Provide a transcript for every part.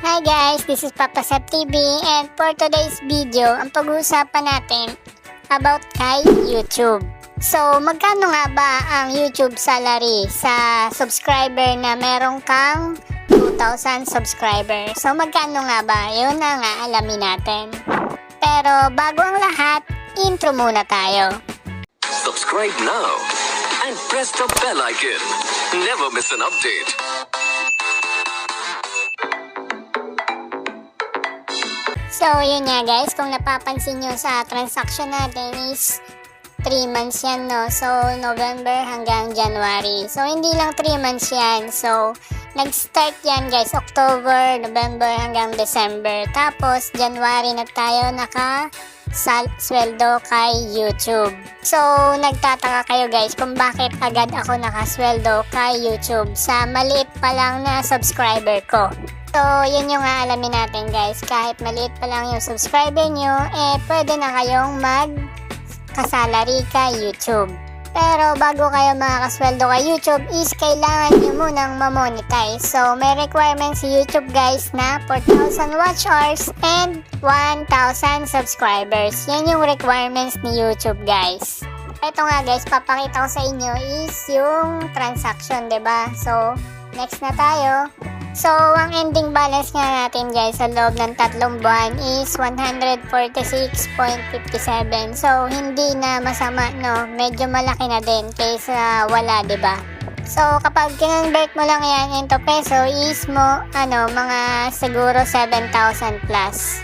Hi guys, this is Sep TV and for today's video, ang pag-uusapan natin about kay YouTube. So, magkano nga ba ang YouTube salary sa subscriber na meron kang 2,000 subscriber? So, magkano nga ba? Yun na nga, alamin natin. Pero bago ang lahat, intro muna tayo. Subscribe now and press the bell icon. Never miss an update. So, yun nga guys, kung napapansin nyo sa transaction natin is 3 months yan, no? So, November hanggang January. So, hindi lang 3 months yan. So, nag-start yan guys, October, November hanggang December. Tapos, January na tayo sweldo kay YouTube. So, nagtataka kayo guys kung bakit agad ako nakasweldo kay YouTube sa maliit pa lang na subscriber ko. So, yun yung alamin natin guys. Kahit maliit pa lang yung subscriber nyo, pwede na kayong mag-kasalary kay YouTube. Pero bago kayo makakasweldo kay YouTube is kailangan nyo munang mamonetize. So, may requirements si YouTube guys na 4,000 watch hours and 1,000 subscribers. Yan yung requirements ni YouTube guys. Ito nga guys, papakita ko sa inyo is yung transaction, 'di ba? So, next na tayo. So, ang ending balance nga natin guys sa loob ng 3 buwan is 146.57. So, hindi na masama, no? Medyo malaki na din kaysa wala, 'di ba? So, kapag kinonvert mo lang yan into peso is mga siguro 7,000 plus.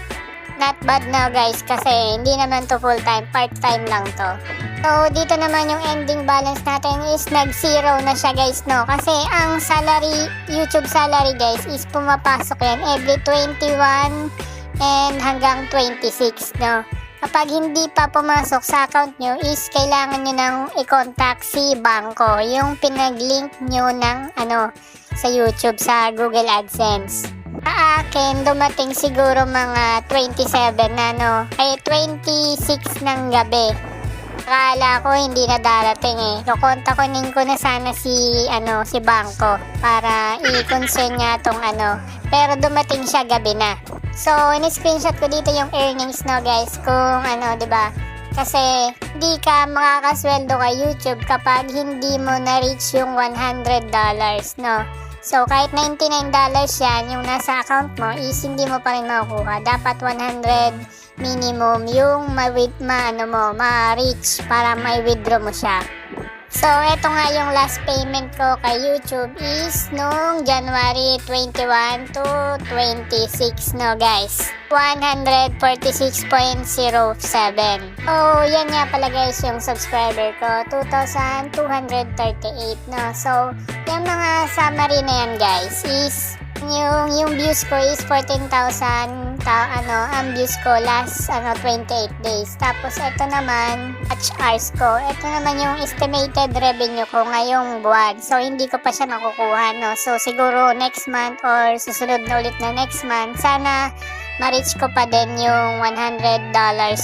Not bad na guys kasi hindi naman to full time, part time lang to. So, dito naman yung ending balance natin is nag-zero na siya guys, no? Kasi ang salary, YouTube salary guys is pumapasok yan every 21 and hanggang 26, no? Kapag hindi pa pumasok sa account nyo is kailangan nyo nang i-contact si bangko, yung pinag-link nyo ng sa YouTube, sa Google AdSense. Sa akin, dumating siguro mga 27 na 26 ng gabi. Akala ko hindi na darating Kukontakunin ko na sana si bangko para i-concern niya tong pero dumating siya gabi na. So, in-screenshot ko dito yung earnings guys kung 'di ba? Kasi hindi ka makakasweldo kay YouTube kapag hindi mo na-reach yung $100, no? So, kahit $99 yan, yung nasa account mo, is hindi mo pa rin makukuha. Dapat 100 minimum yung ma-reach para ma-withdraw mo siya. So, eto nga yung last payment ko kay YouTube is nung January 21 to 26, no guys. 146.07. Oh, yan nga pala guys yung subscriber ko, 2,238, no. So, yung mga summary na yan guys is yung views ko is 14,000 ang views ko last 28 days. Tapos ito naman watch hours ko. Ito naman yung estimated revenue ko ngayong buwan. So hindi ko pa siya nakukuha, no. So siguro next month or susunod na ulit na next month, sana ma-reach ko pa din yung $100,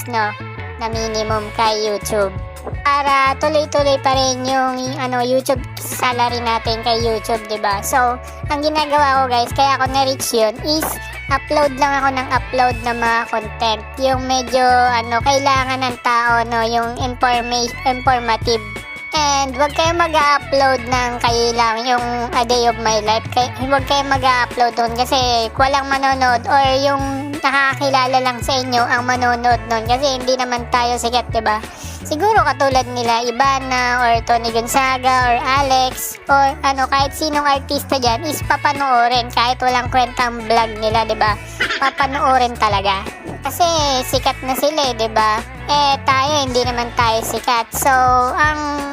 no, na minimum kay YouTube. Para tuloy-tuloy pa rin yung YouTube salary natin kay YouTube, 'di ba? So, ang ginagawa ko guys, kaya ako na-reach yun is upload lang ako ng upload ng mga content. Yung medyo kailangan ng tao, no, yung informative. And wag kayo mag-upload ng kailang yung a day of my life. Wag kayo mag-upload doon kasi walang manonood or yung nakakilala lang sa inyo ang manonood noon kasi hindi naman tayo sikat, 'di ba? Siguro katulad nila Ibana or Tony Gonzaga or Alex or kahit sinong artista dyan is papanoorin kahit walang kwentang vlog nila, 'di ba? Papanoorin talaga. Kasi sikat na sila, 'di ba? Tayo hindi naman tayo sikat. So, ang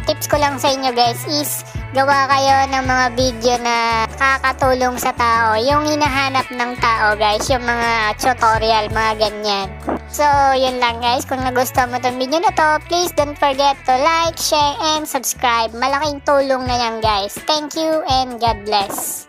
tips ko lang sa inyo guys is gawa kayo ng mga video na kakatulong sa tao. Yung hinahanap ng tao guys, yung mga tutorial, mga ganyan. So, yun lang guys. Kung nagustuhan mo itong video na to, please don't forget to like, share, and subscribe. Malaking tulong na yan guys. Thank you and God bless.